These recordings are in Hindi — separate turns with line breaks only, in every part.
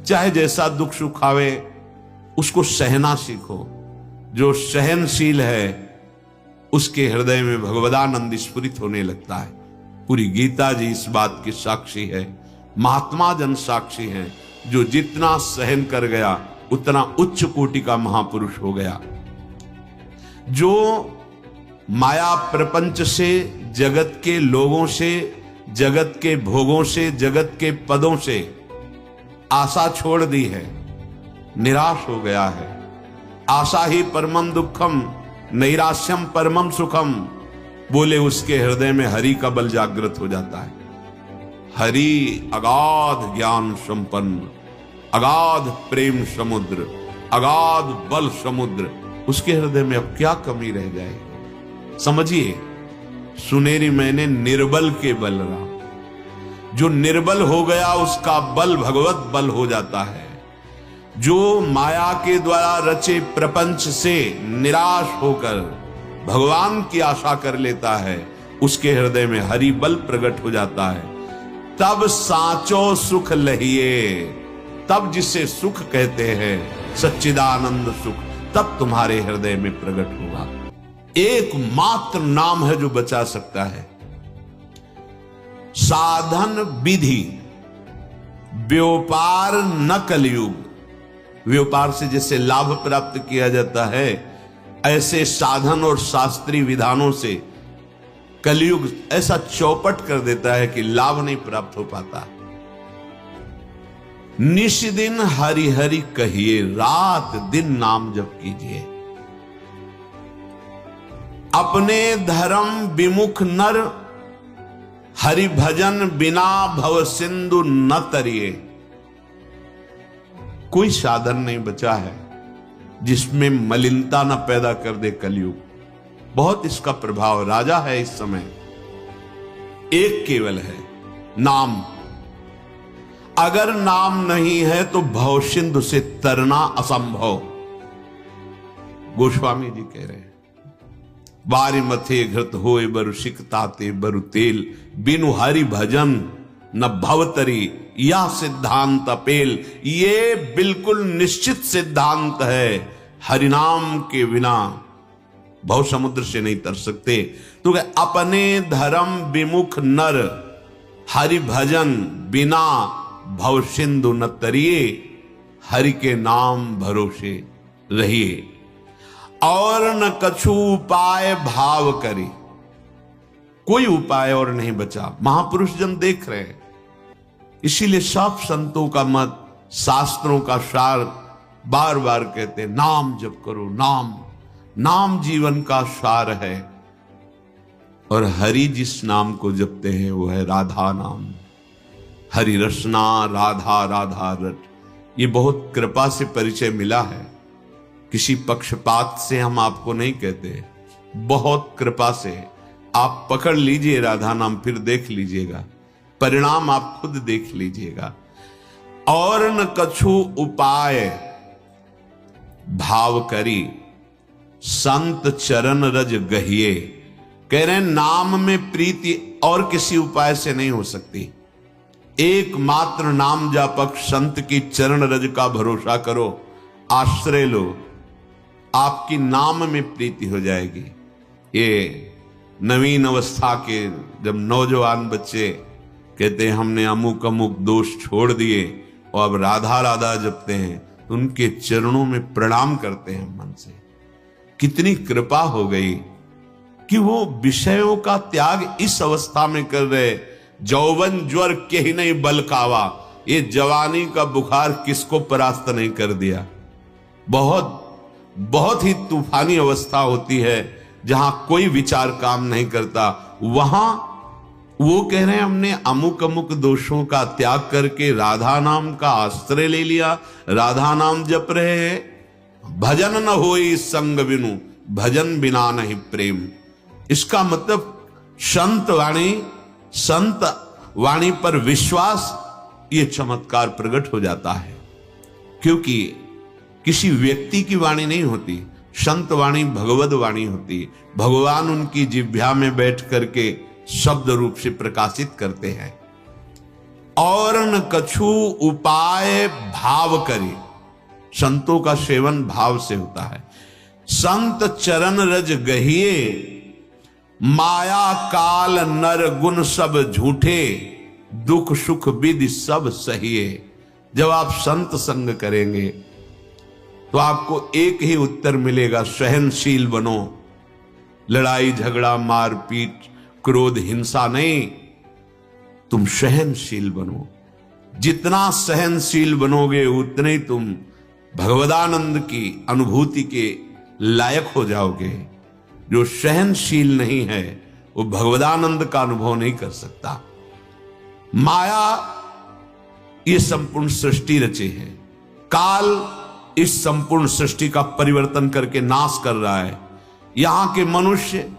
चाहे जैसा दुख सुख आवे उसको सहना सीखो। जो सहनशील है उसके हृदय में भगवदानंद स्फुरित होने लगता है। पूरी गीता जी इस बात की साक्षी है, महात्मा जन साक्षी हैं। जो जितना सहन कर गया उतना उच्च कोटि का महापुरुष हो गया। जो माया प्रपंच से, जगत के लोगों से, जगत के भोगों से, जगत के पदों से आशा छोड़ दी है, निराश हो गया है। आशा ही परमम दुखम नैराश्यम परमम सुखम बोले, उसके हृदय में हरि का बल जागृत हो जाता है। हरि अगाध ज्ञान संपन्न, अगाध प्रेम समुद्र, अगाध बल समुद्र, उसके हृदय में अब क्या कमी रह जाएगी। समझिए, सुनेरी मैंने निर्बल के बल रहा। जो निर्बल हो गया उसका बल भगवत बल हो जाता है। जो माया के द्वारा रचे प्रपंच से निराश होकर भगवान की आशा कर लेता है, उसके हृदय में हरि बल प्रकट हो जाता है। तब साचो सुख लहिए, तब जिसे सुख कहते हैं सच्चिदानंद सुख, तब तुम्हारे हृदय में प्रकट होगा। एकमात्र नाम है जो बचा सकता है। साधन विधि व्यापार न कलयुग। व्यापार से जैसे लाभ प्राप्त किया जाता है, ऐसे साधन और शास्त्रीय विधानों से कलयुग ऐसा चौपट कर देता है कि लाभ नहीं प्राप्त हो पाता। निश दिन हरि हरि कहिए, रात दिन नाम जप कीजिए। अपने धर्म विमुख नर हरि भजन बिना भव सिंधु न तरिए। कोई साधन नहीं बचा है जिसमें मलिनता न पैदा कर दे कलयुग। बहुत इसका प्रभाव राजा है इस समय। एक केवल है, नाम। अगर नाम नहीं है तो भव सिंधु से तरना असंभव। गोस्वामी जी कह रहे हैं, बारी मथे घृत होए बरु सिकताते बरु तेल, बिनु हरि भजन न भवतरी या सिद्धांत अपेल। ये बिल्कुल निश्चित सिद्धांत है, हरिनाम के बिना भव समुद्र से नहीं तर सकते। तो अपने धर्म विमुख नर हरि भजन बिना भव सिंधु न तरिए। हरि के नाम भरोसे रहिए और न कछु उपाय भाव करे। कोई उपाय और नहीं बचा। महापुरुष जन देख रहे हैं, इसीलिए सब संतों का मत, शास्त्रों का सार बार बार कहते हैं, नाम जप करो। नाम नाम जीवन का सार है। और हरि जिस नाम को जपते हैं वो है राधा नाम। हरि रसना राधा राधा रट। ये बहुत कृपा से परिचय मिला है, किसी पक्षपात से हम आपको नहीं कहते, बहुत कृपा से। आप पकड़ लीजिए राधा नाम, फिर देख लीजिएगा परिणाम, आप खुद देख लीजिएगा। और न कछु उपाय भाव करी, संत चरण रज गहिए। कह रहे हैं नाम में प्रीति और किसी उपाय से नहीं हो सकती। एकमात्र नाम जापक संत की चरण रज का भरोसा करो, आश्रय लो, आपकी नाम में प्रीति हो जाएगी। ये नवीन अवस्था के जब नौजवान बच्चे कहते हैं हमने अमुक अमुक दोष छोड़ दिए और अब राधा राधा जपते हैं, तो उनके चरणों में प्रणाम करते हैं मन से। कितनी कृपा हो गई कि वो विषयों का त्याग इस अवस्था में कर रहे। जौवन ज्वर के ही नहीं बल कावा। ये जवानी का बुखार किसको परास्त नहीं कर दिया। बहुत बहुत ही तूफानी अवस्था होती है जहां कोई विचार काम नहीं करता। वहां वो कह रहे हैं हमने अमुक अमुक दोषों का त्याग करके राधा नाम का आश्रय ले लिया, राधा नाम जप रहे हैं। भजन न होई संग बिनु, भजन बिना नहीं प्रेम। इसका मतलब संत वाणी पर विश्वास, ये चमत्कार प्रकट हो जाता है। क्योंकि किसी व्यक्ति की वाणी नहीं होती, संत वाणी भगवद वाणी होती। भगवान उनकी जिह्वा में बैठ करके शब्द रूप से प्रकाशित करते हैं। और न कछु उपाय भाव करे। संतों का सेवन भाव से होता है। संत चरण रज गहिए, माया काल नर गुण सब झूठे, दुख सुख विधि सब सहिए। जब आप संत संग करेंगे तो आपको एक ही उत्तर मिलेगा, सहनशील बनो। लड़ाई झगड़ा मारपीट क्रोध हिंसा नहीं, तुम सहनशील बनो। जितना सहनशील बनोगे उतने ही तुम भगवदानंद की अनुभूति के लायक हो जाओगे। जो सहनशील नहीं है वो भगवदानंद का अनुभव नहीं कर सकता। माया ये संपूर्ण सृष्टि रचे है, काल इस संपूर्ण सृष्टि का परिवर्तन करके नाश कर रहा है। यहां के मनुष्य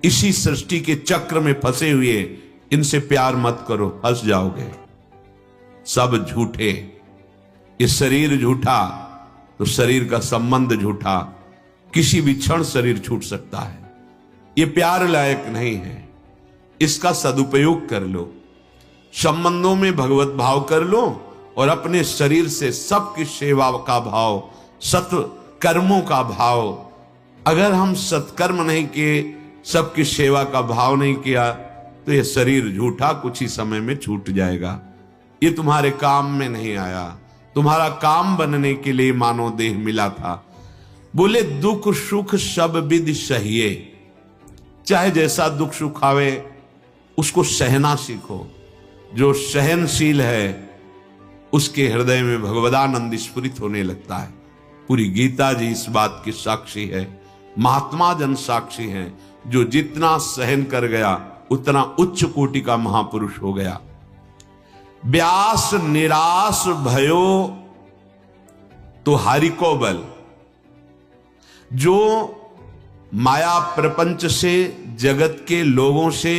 इसी सृष्टि के चक्र में फंसे हुए, इनसे प्यार मत करो, फंस जाओगे। सब झूठे, ये शरीर झूठा तो शरीर का संबंध झूठा, किसी भी क्षण शरीर छूट सकता है। ये प्यार लायक नहीं है, इसका सदुपयोग कर लो। संबंधों में भगवत भाव कर लो और अपने शरीर से सबकी सेवा का भाव, सत्कर्मों का भाव। अगर हम सत्कर्म नहीं किए, सबकी सेवा का भाव नहीं किया, तो ये शरीर झूठा कुछ ही समय में छूट जाएगा। ये तुम्हारे काम में नहीं आया, तुम्हारा काम बनने के लिए मानव देह मिला था। बोले दुख सुख सब विधि सहिए। चाहे जैसा दुख सुख आवे उसको सहना सीखो। जो सहनशील है उसके हृदय में भगवदानंद स्फुरित होने लगता है। पूरी गीता जी इस बात की साक्षी है, महात्मा जन साक्षी हैं। जो जितना सहन कर गया उतना उच्च कोटि का महापुरुष हो गया। व्यास निराश भयो तो हरि को बल। जो माया प्रपंच से, जगत के लोगों से,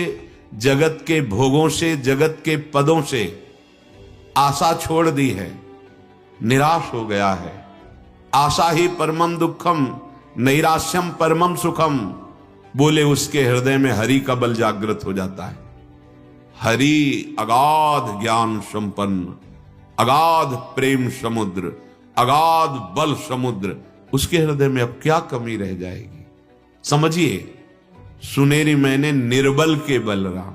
जगत के भोगों से, जगत के पदों से आशा छोड़ दी है, निराश हो गया है। आशा ही परमम दुखम, नैराश्यम परमम सुखम। बोले उसके हृदय में हरि का बल जागृत हो जाता है। हरि अगाध ज्ञान संपन्न, अगाध प्रेम समुद्र, अगाध बल समुद्र। उसके हृदय में अब क्या कमी रह जाएगी? समझिए, सुनेरी मैंने निर्बल के बल राम।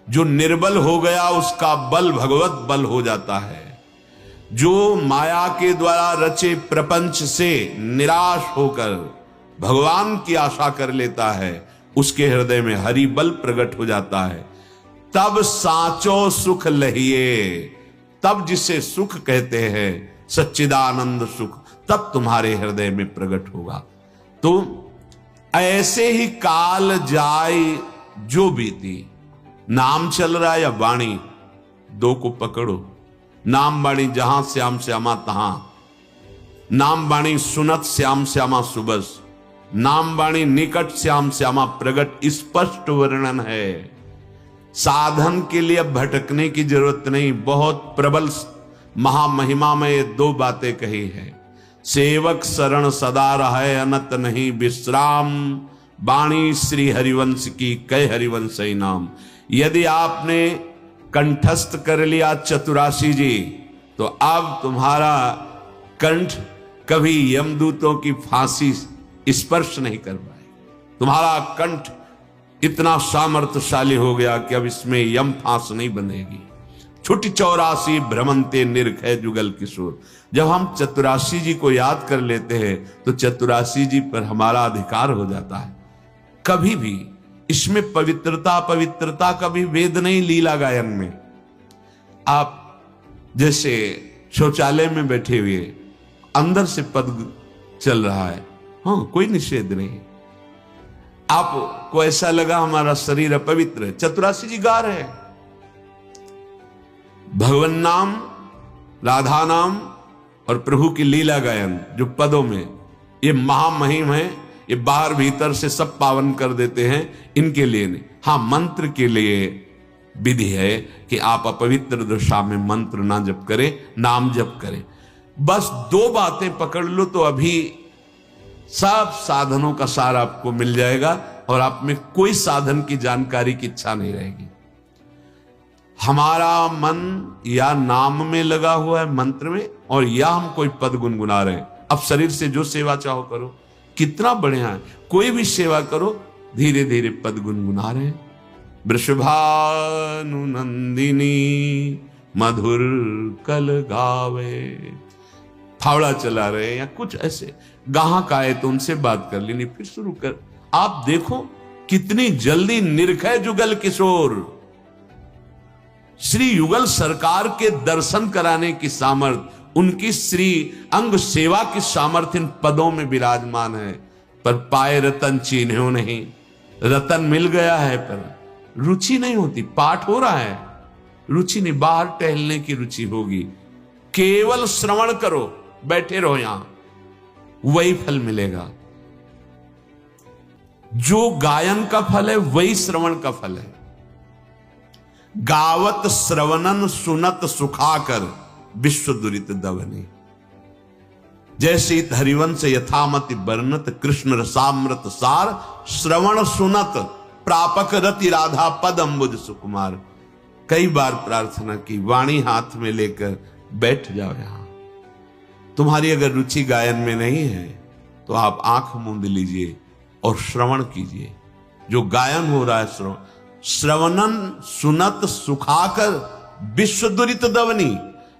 जो निर्बल हो गया उसका बल भगवत बल हो जाता है। जो माया के द्वारा रचे प्रपंच से निराश होकर भगवान की आशा कर लेता है, उसके हृदय में हरि बल प्रकट हो जाता है। तब साचो सुख लहिए। तब जिसे सुख कहते हैं, सच्चिदानंद सुख, तब तुम्हारे हृदय में प्रकट होगा। तो ऐसे ही काल जाए जो बीती। नाम चल रहा है या वाणी, दो को पकड़ो। नाम वाणी जहां श्याम श्यामा तहां। नाम वाणी सुनत श्याम श्यामा सुबस। नाम वाणी निकट श्याम श्यामा प्रगट। स्पष्ट वर्णन है। साधन के लिए अब भटकने की जरूरत नहीं। बहुत प्रबल महामहिमा में ये दो बातें कही है। सेवक शरण सदा रहे, अनत नहीं विश्राम। वाणी श्री हरिवंश की, कह हरिवंश ही नाम। यदि आपने कंठस्थ कर लिया चतुरासी जी, तो अब तुम्हारा कंठ कभी यमदूतों की फांसी स्पर्श नहीं कर पाएगी। तुम्हारा कंठ इतना सामर्थ्यशाली हो गया कि अब इसमें यम फांस नहीं बनेगी। छुटी 84 भ्रमंते निर्खय जुगल किशोर। जब हम चतुरासी जी को याद कर लेते हैं तो चतुरासी जी पर हमारा अधिकार हो जाता है। कभी भी इसमें पवित्रता पवित्रता कभी वेद नहीं। लीला गायन में आप जैसे शौचालय में बैठे हुए अंदर से पद चल रहा है, हाँ, कोई निषेध नहीं। आपको ऐसा लगा हमारा शरीर अपवित्र है, चतुरासी जी गा रहे हैं भगवान नाम, राधा नाम और प्रभु की लीला गायन। जो पदों में ये महामहिम है, ये बाहर भीतर से सब पावन कर देते हैं, इनके लिए नहीं। हाँ, मंत्र के लिए विधि है कि आप अपवित्र दशा में मंत्र ना जप करें, नाम जप करें। बस दो बातें पकड़ लो तो अभी सब साधनों का सार आपको मिल जाएगा और आप में कोई साधन की जानकारी की इच्छा नहीं रहेगी। हमारा मन या नाम में लगा हुआ है, मंत्र में, और या हम कोई पद गुनगुना रहे हैं। अब शरीर से जो सेवा चाहो करो, कितना बढ़िया है। कोई भी सेवा करो, धीरे धीरे पद गुनगुना रहे हैं। वृषभानु नंदिनी मधुर कल गावे, फावड़ा चला रहे हैं या कुछ ऐसे गाहक आए तो उनसे बात कर लेनी, फिर शुरू कर। आप देखो कितनी जल्दी निर्खय जुगल किशोर, श्री युगल सरकार के दर्शन कराने की सामर्थ्य, उनकी श्री अंग सेवा की सामर्थ्य इन पदों में विराजमान है। पर पाए रतन चिन्हो नहीं, रतन मिल गया है पर रुचि नहीं होती। पाठ हो रहा है, रुचि नहीं, बाहर टहलने की रुचि होगी। केवल श्रवण करो, बैठे रहो यहां, वही फल मिलेगा। जो गायन का फल है वही श्रवण का फल है। गावत श्रवणन सुनत सुखाकर विश्व दुरित दवनी, जैसे हरिवंश यथामति वर्णत कृष्ण रसामृत सार, श्रवण सुनत प्रापक रति राधा पद अम्बुज सुकुमार। कई बार प्रार्थना की, वाणी हाथ में लेकर बैठ जाओ यहां। तुम्हारी अगर रुचि गायन में नहीं है तो आप आंख मूंद लीजिए और श्रवण कीजिए। जो गायन हो रहा है, श्रवणन सुनत सुखाकर विश्व दुरित दवनी,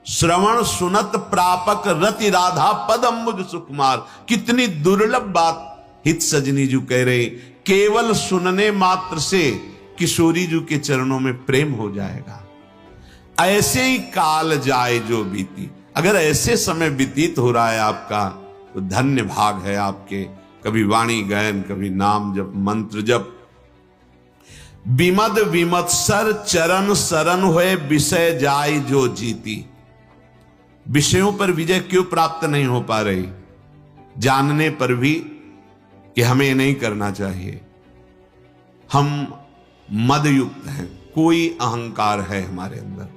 श्रवण सुनत प्रापक रति राधा पद अम्बुज सुकुमार। कितनी दुर्लभ बात हित सजनी जी कह रहे, केवल सुनने मात्र से किशोरी जी के चरणों में प्रेम हो जाएगा। ऐसे ही काल जाए जो बीती, अगर ऐसे समय व्यतीत हो रहा है आपका तो धन्य भाग है आपके। कभी वाणी गायन, कभी नाम जप, मंत्र जप। विमद विमत्सर चरण शरण हुए, विषय जाय जो जीती। विषयों पर विजय क्यों प्राप्त नहीं हो पा रही? जानने पर भी कि हमें नहीं करना चाहिए। हम मद युक्त हैं, कोई अहंकार है हमारे अंदर।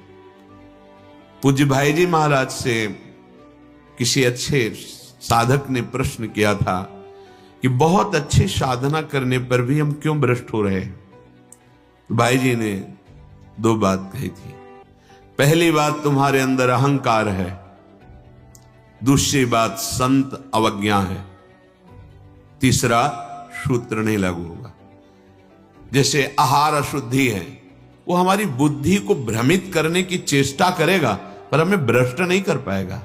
पूज्य भाई जी महाराज से किसी अच्छे साधक ने प्रश्न किया था कि बहुत अच्छी साधना करने पर भी हम क्यों भ्रष्ट हो रहे हैं? तो भाई जी ने दो बात कही थी। पहली बात, तुम्हारे अंदर अहंकार है। दूसरी बात, संत अवज्ञा है। तीसरा, सूत्र नहीं लागू होगा। जैसे आहार अशुद्धि है, वो हमारी बुद्धि को भ्रमित करने की चेष्टा करेगा पर हमें भ्रष्ट नहीं कर पाएगा।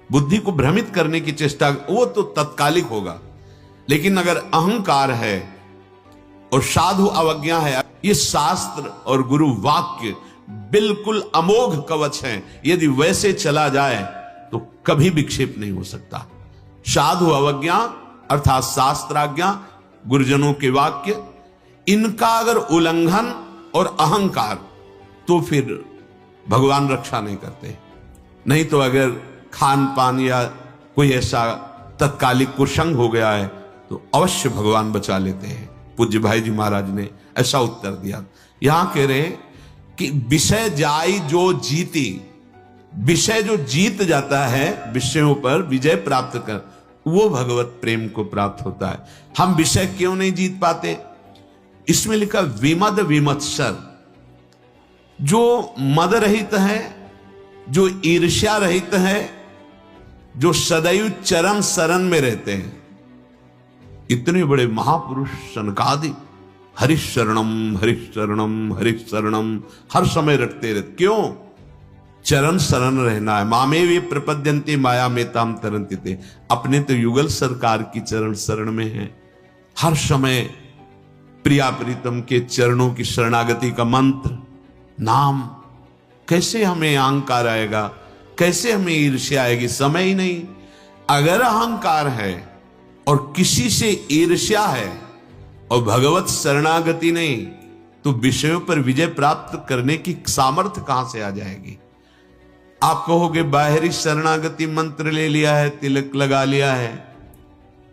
बुद्धि को भ्रमित करने की चेष्टा वो तो तत्कालिक होगा, लेकिन अगर अहंकार है और साधु अवज्ञा है, ये शास्त्र और गुरु वाक्य बिल्कुल अमोघ कवच हैं। यदि वैसे चला जाए तो कभी विक्षेप नहीं हो सकता। साधु अवज्ञा अर्थात शास्त्राज्ञा, गुरुजनों के वाक्य, इनका अगर उल्लंघन और अहंकार, तो फिर भगवान रक्षा नहीं करते। नहीं तो अगर खान पान या कोई ऐसा तत्कालिक कुसंग हो गया है तो अवश्य भगवान बचा लेते हैं। पूज्य भाई जी महाराज ने ऐसा उत्तर दिया। यहां कह रहे हैं कि विषय जाई जो जीती, विषय जो जीत जाता है, विषयों पर विजय प्राप्त कर, वो भगवत प्रेम को प्राप्त होता है। हम विषय क्यों नहीं जीत पाते? इसमें लिखा विमद विमत्सर, जो मद रहित है, जो ईर्ष्या रहित है, जो सदैव चरण शरण में रहते हैं। इतने बड़े महापुरुष सनकादि हरिशरणम हरिशरणम हरिशरणम हर समय रटते रहते। क्यों? चरण शरण रहना है। मामे वे प्रपद्यंते माया में ताम तरंती थे। अपने तो युगल सरकार की चरण शरण में है। हर समय प्रिया प्रीतम के चरणों की शरणागति का मंत्र नाम। कैसे हमें अहंकार आएगा? कैसे हमें ईर्ष्या आएगी? समय ही नहीं। अगर अहंकार है और किसी से ईर्ष्या है और भगवत शरणागति नहीं, तो विषयों पर विजय प्राप्त करने की सामर्थ्य कहां से आ जाएगी? आप कहोगे बाहरी शरणागति मंत्र ले लिया है, तिलक लगा लिया है,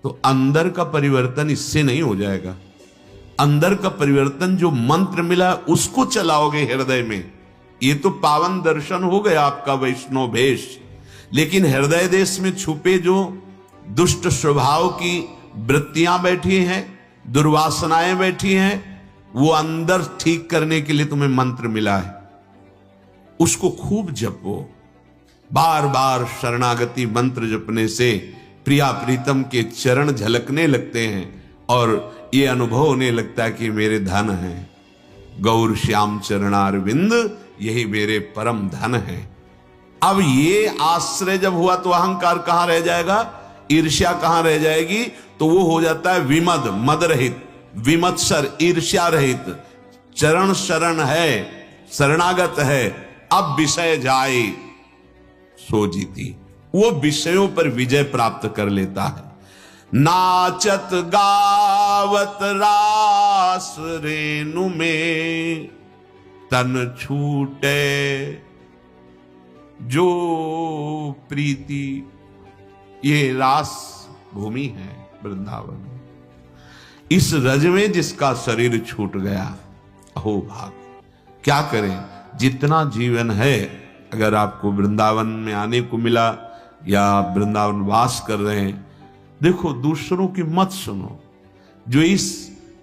तो अंदर का परिवर्तन इससे नहीं हो जाएगा। अंदर का परिवर्तन जो मंत्र मिला उसको चलाओगे हृदय में, ये तो पावन दर्शन हो गया आपका वैष्णव भेष। लेकिन हृदय देश में छुपे जो दुष्ट स्वभाव की वृत्तियां बैठी हैं, दुर्वासनाएं बैठी हैं, वो अंदर ठीक करने के लिए तुम्हें मंत्र मिला है, उसको खूब जपो। बार बार शरणागति मंत्र जपने से प्रिया प्रीतम के चरण झलकने लगते हैं और ये अनुभव होने लगता है कि मेरे धन है, गौर श्याम चरणारविंद यही मेरे परम धन है। अब ये आश्रय जब हुआ तो अहंकार कहां रह जाएगा, ईर्ष्या कहां रह जाएगी, तो वो हो जाता है विमद, मद रहित, विमत्सर, ईर्ष्या रहित। चरण शरण है, शरणागत है, अब विषय जाए सो जीती, वो विषयों पर विजय प्राप्त कर लेता है। नाचत गावत रास रेणु में तन छूटे जो प्रीति। ये रास भूमि है वृंदावन, इस रज में जिसका शरीर छूट गया, अहो भाग। क्या करें, जितना जीवन है, अगर आपको वृंदावन में आने को मिला या वृंदावन वास कर रहे हैं, देखो दूसरों की मत सुनो। जो इस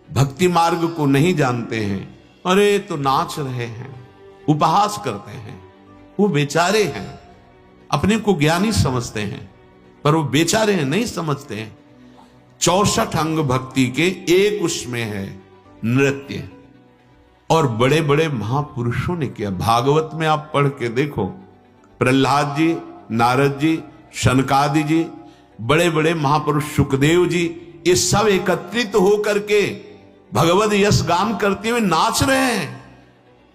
भक्ति मार्ग को नहीं जानते हैं, अरे तो नाच रहे हैं, उपहास करते हैं, वो बेचारे हैं, अपने को ज्ञानी समझते हैं, पर वो बेचारे हैं, नहीं समझते हैं। 64 अंग भक्ति के एक उसमें है नृत्य, और बड़े बड़े महापुरुषों ने किया। भागवत में आप पढ़ के देखो, प्रहलाद जी, नारद जी, शनकादि जी, बड़े बड़े महापुरुष सुखदेव जी, ये सब एकत्रित होकर के भगवत यश गान करते हुए नाच रहे हैं।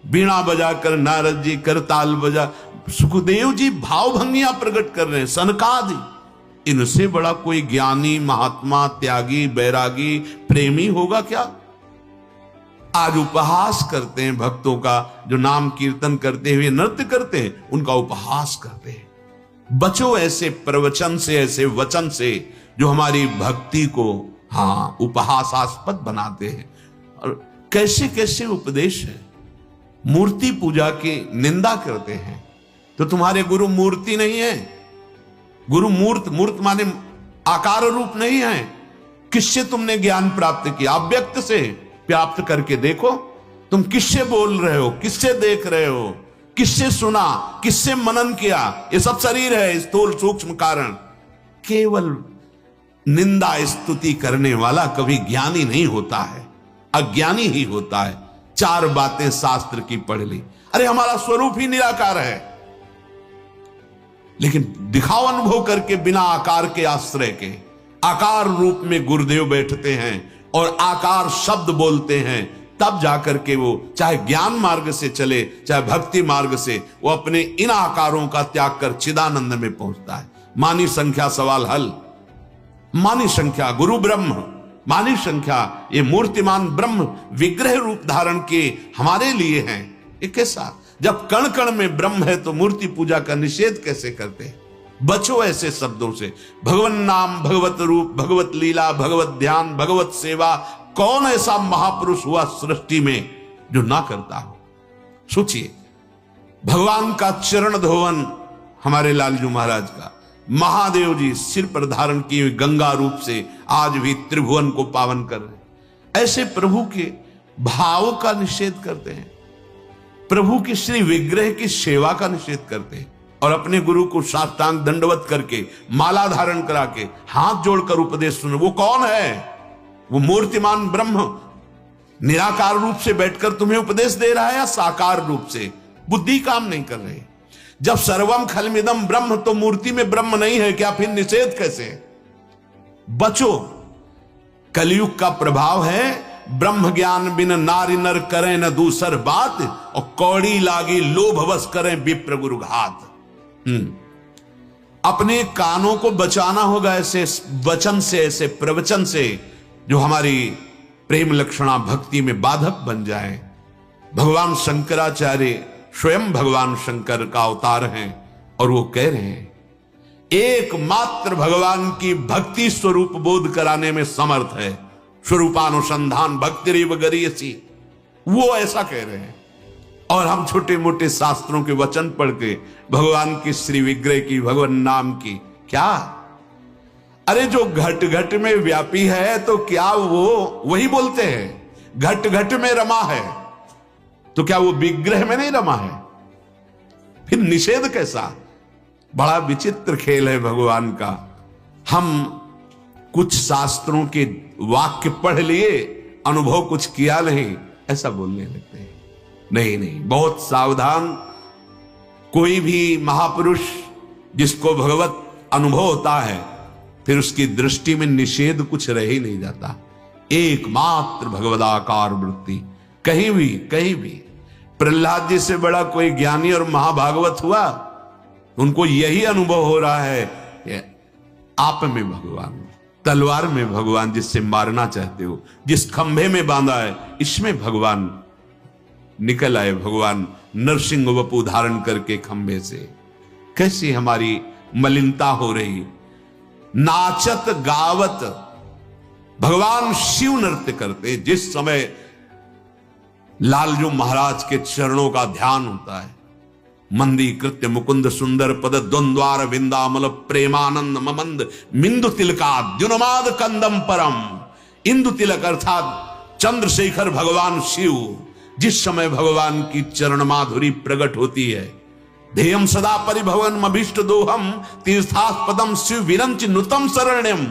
बीणा बजाकर नारद जी करताल बजा, सुखदेव जी भावभंगियां प्रकट कर रहे हैं, सनकादि। इनसे बड़ा कोई ज्ञानी, महात्मा, त्यागी, बैरागी, प्रेमी होगा क्या? आज उपहास करते हैं भक्तों का, जो नाम कीर्तन करते हुए नृत्य करते हैं, उनका उपहास करते हैं। बचो ऐसे प्रवचन से, ऐसे वचन से जो हमारी भक्ति को उपहासास्पद बनाते हैं। और कैसे कैसे उपदेश है, मूर्ति पूजा की निंदा करते हैं। तो तुम्हारे गुरु मूर्ति नहीं है, गुरु मूर्त, मूर्त माने आकार रूप नहीं है। किससे तुमने ज्ञान प्राप्त किया? अव्यक्त से प्राप्त करके देखो, तुम किससे बोल रहे हो, किससे देख रहे हो, किससे सुना, किससे मनन किया? ये सब शरीर है, स्थूल सूक्ष्म कारण। केवल निंदा स्तुति करने वाला कभी ज्ञानी नहीं होता है, अज्ञानी ही होता है। 4 बातें शास्त्र की पढ़ ली, अरे हमारा स्वरूप ही निराकार है, लेकिन दिखाओ अनुभव करके बिना आकार के आश्रय के। आकार रूप में गुरुदेव बैठते हैं और आकार शब्द बोलते हैं, तब जाकर के वो चाहे ज्ञान मार्ग से चले चाहे भक्ति मार्ग से, वो अपने इन आकारों का त्याग कर चिदानंद में पहुंचता है। मानी संख्या सवाल हल, मानी संख्या गुरु ब्रह्म, मानी संख्या ये मूर्तिमान ब्रह्म विग्रह रूप धारण के हमारे लिए हैं। ये कैसा? जब कण कण में ब्रह्म है तो मूर्ति पूजा का निषेध कैसे करते हैं? बचो ऐसे शब्दों से। भगवन नाम, भगवत रूप, भगवत लीला, भगवत ध्यान, भगवत सेवा, कौन ऐसा महापुरुष हुआ सृष्टि में जो ना करता हो? सोचिए, भगवान का चरण धोवन हमारे लालजू महाराज का, महादेव जी सिर पर धारण किए गंगा रूप से आज भी त्रिभुवन को पावन कर रहे। ऐसे प्रभु के भाव का निषेध करते हैं, प्रभु की श्री विग्रह की सेवा का निषेध करते हैं, और अपने गुरु को साष्टांग दंडवत करके माला धारण करा के हाथ जोड़कर उपदेश सुने। वो कौन है? वो मूर्तिमान ब्रह्म निराकार रूप से बैठकर तुम्हें उपदेश दे रहा है, या साकार रूप से? बुद्धि काम नहीं कर रही। जब सर्वम खलमिदम ब्रह्म, तो मूर्ति में ब्रह्म नहीं है क्या? फिर निषेध कैसे? बचो, कलयुग का प्रभाव है। ब्रह्म ज्ञान बिन नारी नर करें न दूसर बात, और कौड़ी लागी लोभवश करें विप्र गुरु घात। अपने कानों को बचाना होगा ऐसे वचन से, ऐसे प्रवचन से जो हमारी प्रेम लक्षणा भक्ति में बाधक बन जाए। भगवान शंकराचार्य स्वयं भगवान शंकर का अवतार हैं, और वो कह रहे हैं एकमात्र भगवान की भक्ति स्वरूप बोध कराने में समर्थ है। स्वरूपानुसंधान भक्तिरेव गरीयसी, वो ऐसा कह रहे हैं। और हम छोटे मोटे शास्त्रों के वचन पढ़ के भगवान की श्री विग्रह की, भगवान नाम की क्या? अरे जो घट घट में व्यापी है, तो क्या वो वही बोलते हैं? घट घट में रमा है, तो क्या वो विग्रह में नहीं रमा है? फिर निषेध कैसा? बड़ा विचित्र खेल है भगवान का। हम कुछ शास्त्रों के वाक्य पढ़ लिए, अनुभव कुछ किया नहीं, ऐसा बोलने लगते हैं। नहीं नहीं, बहुत सावधान। कोई भी महापुरुष जिसको भगवत अनुभव होता है, फिर उसकी दृष्टि में निषेध कुछ रह ही नहीं जाता। एकमात्र भगवदाकार वृत्ति, कहीं भी। प्रहलाद जी से बड़ा कोई ज्ञानी और महाभागवत हुआ? उनको यही अनुभव हो रहा है कि आप में भगवान, तलवार में भगवान, जिससे मारना चाहते हो, जिस खंभे में बांधा है, इसमें भगवान निकल आए। भगवान नरसिंह वपु धारण करके खंभे से। कैसी हमारी मलिनता हो रही। नाचत गावत भगवान शिव नृत्य करते। जिस समय लालजू महाराज के चरणों का ध्यान होता है, मंदी कृत्य मुकुंद सुंदर पद द्वंद्वार विंदामल प्रेमानंद ममंद मिंदु तिलका द्युन्माद कंदम परम। इंदु तिलक अर्थात चंद्रशेखर भगवान शिव। जिस समय भगवान की चरण माधुरी प्रकट होती है, ध्येयम सदा परिभवन अभीष्ट दोहम तीर्थास्पदम शिव विरंच नुतम शरण्यम।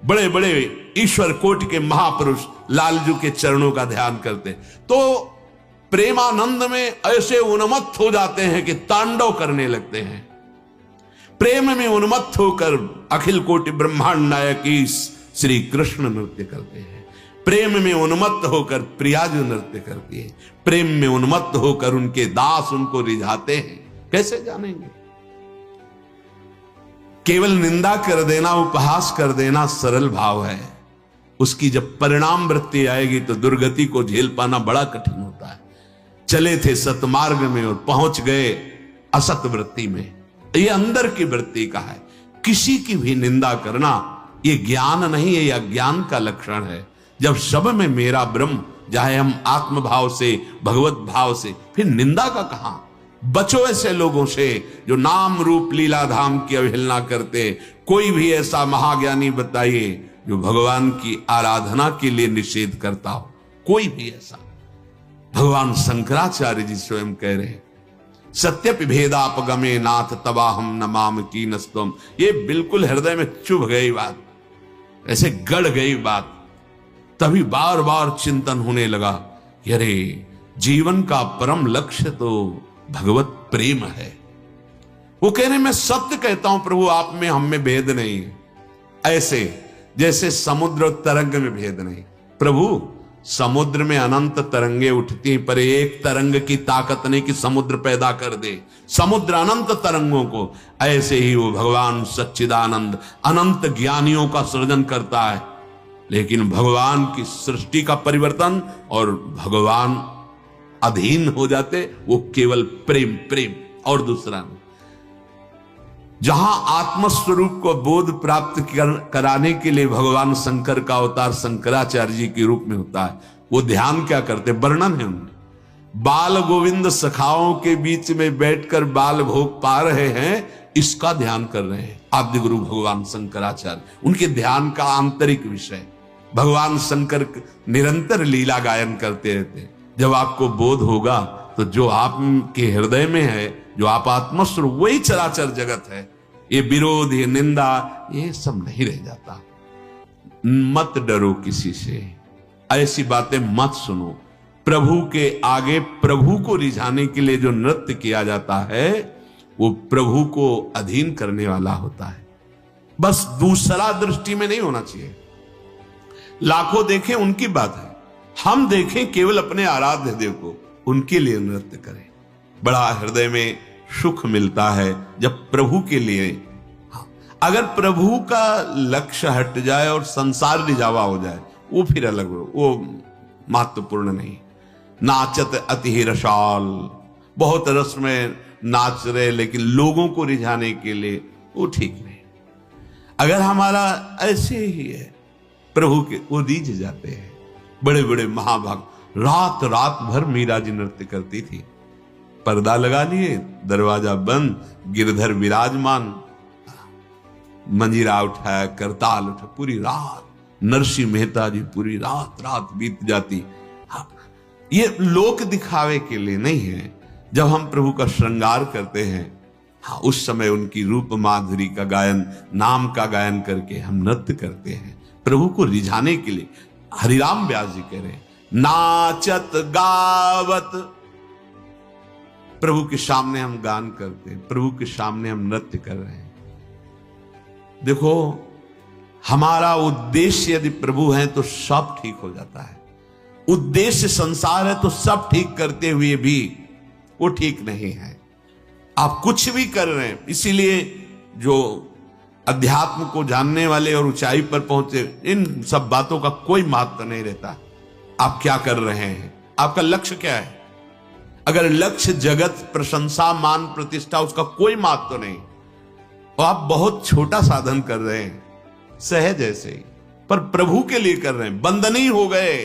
बड़े बड़े ईश्वर कोटि के महापुरुष लालजू के चरणों का ध्यान करते, तो प्रेमानंद में ऐसे उन्मत्त हो जाते हैं कि तांडव करने लगते हैं। प्रेम में उन्मत्त होकर अखिल कोटि ब्रह्मांड नायक श्री कृष्ण नृत्य करते हैं। प्रेम में उन्मत्त होकर प्रियाजू नृत्य करती है। प्रेम में उन्मत्त होकर उनके दास उनको रिझाते हैं। कैसे जानेंगे? केवल निंदा कर देना, उपहास कर देना सरल भाव है। उसकी जब परिणाम वृत्ति आएगी तो दुर्गति को झेल पाना बड़ा कठिन होता है। चले थे सतमार्ग में और पहुंच गए असत वृत्ति में। ये अंदर की वृत्ति का है। किसी की भी निंदा करना ये ज्ञान नहीं है, यह अज्ञान का लक्षण है। जब सब में मेरा ब्रह्म, चाहे हम आत्म भाव से, भगवत भाव से, फिर निंदा का कहां? बचो ऐसे लोगों से जो नाम रूप लीला धाम की अवहेलना करते। कोई भी ऐसा महाज्ञानी बताइए जो भगवान की आराधना के लिए निषेध करता हो, कोई भी ऐसा। भगवान शंकराचार्य जी स्वयं कह रहे हैं, सत्यपि भेदापगमे नाथ तवाहम नमाम कीनस्तम। ये बिल्कुल हृदय में चुभ गई बात, ऐसे गड़ गई बात। तभी बार बार चिंतन होने लगा कि अरे जीवन का परम लक्ष्य तो भगवत प्रेम है। वो कह रहे मैं सत्य कहता हूं प्रभु, आप में हम में भेद नहीं। ऐसे जैसे समुद्र और तरंग में भेद नहीं। प्रभु समुद्र में अनंत तरंगे उठती हैं, पर एक तरंग की ताकत नहीं कि समुद्र पैदा कर दे। समुद्र अनंत तरंगों को, ऐसे ही वो भगवान सच्चिदानंद अनंत ज्ञानियों का सृजन करता है। लेकिन भगवान की सृष्टि का परिवर्तन और भगवान अधीन हो जाते, वो केवल प्रेम और दूसरा नहीं। जहां आत्मस्वरूप को बोध प्राप्त कराने के लिए भगवान शंकर का अवतार शंकराचार्य जी के रूप में होता है, वो ध्यान क्या करते? वर्णन है उनमें। बाल गोविंद सखाओं के बीच में बैठकर बाल भोग पा रहे हैं, इसका ध्यान कर रहे हैं आदि गुरु भगवान शंकराचार्य। उनके ध्यान का आंतरिक विषय। भगवान शंकर निरंतर लीला गायन करते रहते। जब आपको बोध होगा तो जो आपके हृदय में है, जो आप आत्मस्वरूप, वही चराचर जगत है। ये विरोध, ये निंदा, ये सब नहीं रह जाता। मत डरो किसी से, ऐसी बातें मत सुनो। प्रभु के आगे प्रभु को रिझाने के लिए जो नृत्य किया जाता है, वो प्रभु को अधीन करने वाला होता है। बस दूसरा दृष्टि में नहीं होना चाहिए। लाखों देखें उनकी बात है, हम देखें केवल अपने आराध्य देव को, उनके लिए नृत्य करें। बड़ा हृदय में सुख मिलता है जब प्रभु के लिए। अगर प्रभु का लक्ष्य हट जाए और संसार रिझावा हो जाए, वो फिर अलग हो, वो महत्वपूर्ण नहीं। नाचत अति रसाल, बहुत रस में नाच रहे लेकिन लोगों को रिझाने के लिए, वो ठीक नहीं। अगर हमारा ऐसे ही है, प्रभु के वो रिझ जाते हैं। बड़े बड़े महाभाग, रात रात भर मीरा जी नृत्य करती थी। पर्दा लगा लिए, दरवाजा बंद, गिरधर विराजमान, मंजीरा उठाया, करताल उठा, पूरी रात नरसिंह मेहता जी पूरी रात रात बीत जाती। हाँ, ये लोक दिखावे के लिए नहीं है। जब हम प्रभु का श्रृंगार करते हैं, हाँ, उस समय उनकी रूप माधुरी का गायन, नाम का गायन करके हम नृत्य करते हैं प्रभु को रिझाने के लिए। हरिराम व्यास जी कह रहे हैं, नाचत गावत प्रभु के सामने हम गान करते हैं, प्रभु के सामने हम नृत्य कर रहे हैं। देखो, हमारा उद्देश्य यदि प्रभु है तो सब ठीक हो जाता है। उद्देश्य संसार है तो सब ठीक करते हुए भी वो ठीक नहीं है। आप कुछ भी कर रहे हैं, इसीलिए जो अध्यात्म को जानने वाले और ऊंचाई पर पहुंचे, इन सब बातों का कोई महत्व नहीं रहता। आप क्या कर रहे हैं, आपका लक्ष्य क्या है। अगर लक्ष्य जगत, प्रशंसा, मान, प्रतिष्ठा, उसका कोई महत्व नहीं, तो आप बहुत छोटा साधन कर रहे हैं, सहज ऐसे ही, पर प्रभु के लिए कर रहे हैं, बंधनी हो गए।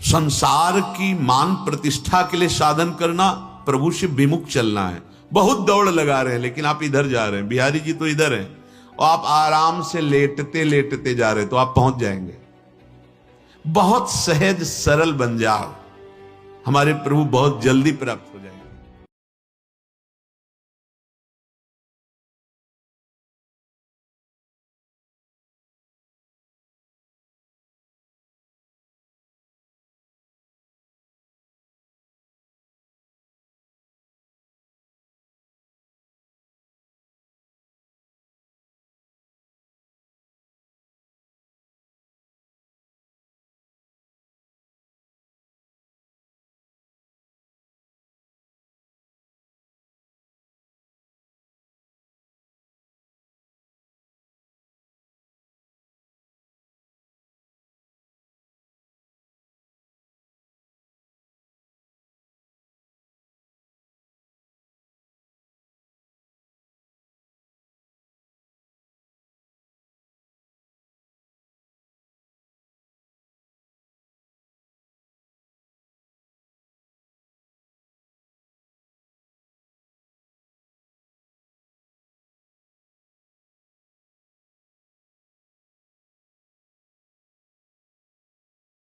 संसार की मान प्रतिष्ठा के लिए साधन करना, प्रभु से विमुख चलना है। बहुत दौड़ लगा रहे हैं, लेकिन आप इधर जा रहे हैं। बिहारी जी तो इधर हैं और आप आराम से लेटते लेटते जा रहे हैं, तो आप पहुंच जाएंगे। बहुत सहज सरल बन जाओ, हमारे प्रभु बहुत जल्दी प्राप्त हो जाएंगे।